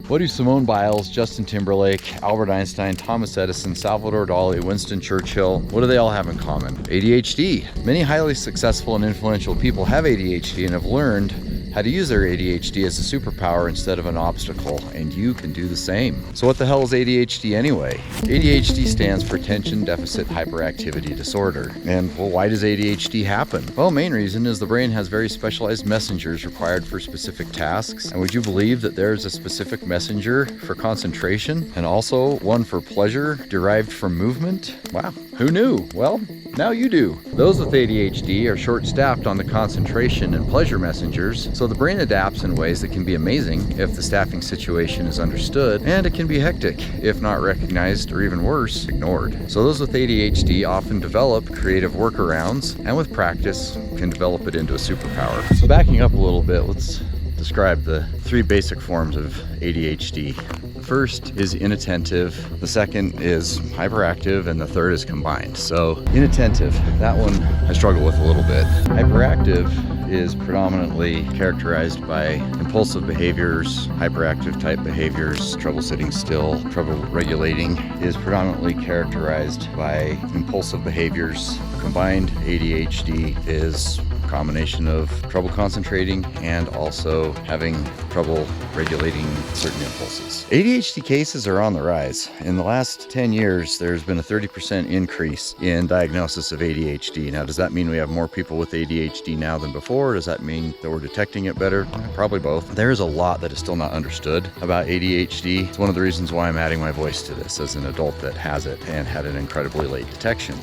What do Simone Biles, Justin Timberlake, Albert Einstein, Thomas Edison, Salvador Dali, Winston Churchill, what do they all have in common? ADHD. Many highly successful and influential people have ADHD and have learned how to use their ADHD as a superpower instead of an obstacle, and you can do the same. So what the hell is ADHD anyway? ADHD stands for Attention Deficit Hyperactivity Disorder. And well, why does ADHD happen? Well, main reason is the brain has very specialized messengers required for specific tasks. And would you believe that there's a specific messenger for concentration and also one for pleasure derived from movement? Wow, who knew? Well, now you do. Those with ADHD are short-staffed on the concentration and pleasure messengers, so the brain adapts in ways that can be amazing if the staffing situation is understood, and it can be hectic if not recognized, or even worse, ignored. So those with ADHD often develop creative workarounds, and with practice can develop it into a superpower. So backing up a little bit, let's describe the three basic forms of ADHD. The first is inattentive, the second is hyperactive, and the third is combined. So inattentive, that one I struggle with a little bit. Hyperactive is predominantly characterized by impulsive behaviors, hyperactive type behaviors. Trouble sitting still, trouble regulating is predominantly characterized by impulsive behaviors. Combined ADHD is combination of trouble concentrating and also having trouble regulating certain impulses. ADHD cases are on the rise. In the last 10 years, there's been a 30% increase in diagnosis of ADHD. Now, does that mean we have more people with ADHD now than before? Does that mean that we're detecting it better? Probably both. There's a lot that is still not understood about ADHD. It's one of the reasons why I'm adding my voice to this as an adult that has it and had an incredibly late detection.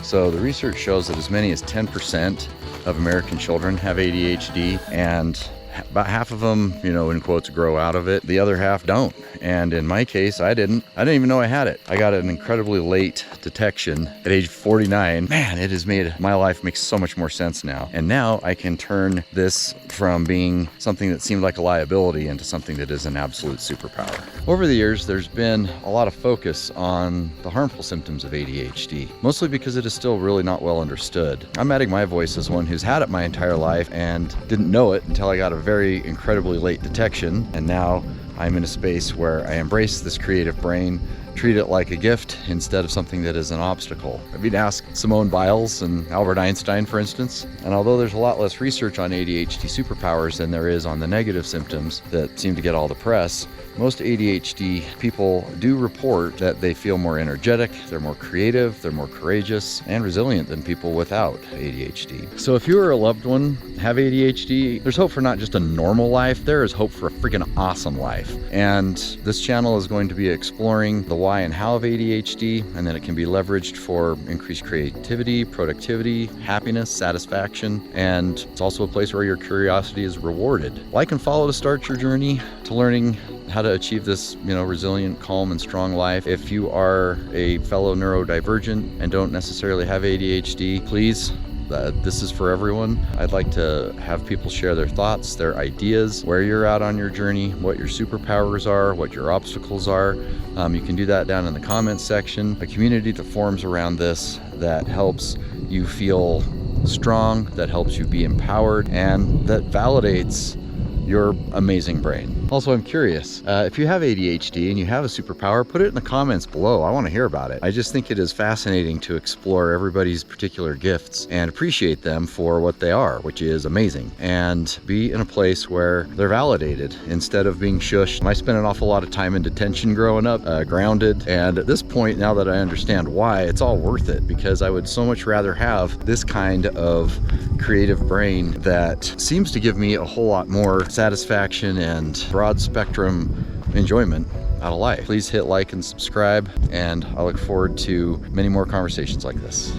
So the research shows that as many as 10% of American children have ADHD, and about half of them, in quotes, grow out of it. The other half don't. And in my case, I didn't even know I had it. I got an incredibly late detection at age 49. Man, it has made my life make so much more sense now. And now I can turn this from being something that seemed like a liability into something that is an absolute superpower. Over the years, there's been a lot of focus on the harmful symptoms of ADHD, mostly because it is still really not well understood. I'm adding my voice as one who's had it my entire life and didn't know it until I got a very incredibly late detection, and now I'm in a space where I embrace this creative brain, treat it like a gift instead of something that is an obstacle. I mean, ask Simone Biles and Albert Einstein, for instance. And although there's a lot less research on ADHD superpowers than there is on the negative symptoms that seem to get all the press, most ADHD people do report that they feel more energetic, they're more creative, they're more courageous, and resilient than people without ADHD. So if you or a loved one have ADHD, there's hope for not just a normal life, there is hope for a freaking awesome life. And this channel is going to be exploring the why and how of ADHD, and then it can be leveraged for increased creativity, productivity, happiness, satisfaction, and it's also a place where your curiosity is rewarded. Like and follow to start your journey to learning how to achieve this, resilient, calm, and strong life. If you are a fellow neurodivergent and don't necessarily have ADHD, please, this is for everyone. I'd like to have people share their thoughts, their ideas, where you're at on your journey, what your superpowers are, what your obstacles are. You can do that down in the comments section. A community that forms around this that helps you feel strong, that helps you be empowered, and that validates your amazing brain. Also, I'm curious, if you have ADHD and you have a superpower, put it in the comments below. I want to hear about it. I just think it is fascinating to explore everybody's particular gifts and appreciate them for what they are, which is amazing, and be in a place where they're validated instead of being shushed. I spent an awful lot of time in detention growing up, grounded, and at this point, now that I understand why, it's all worth it, because I would so much rather have this kind of creative brain that seems to give me a whole lot more satisfaction and broad spectrum enjoyment out of life. Please hit like and subscribe, and I look forward to many more conversations like this.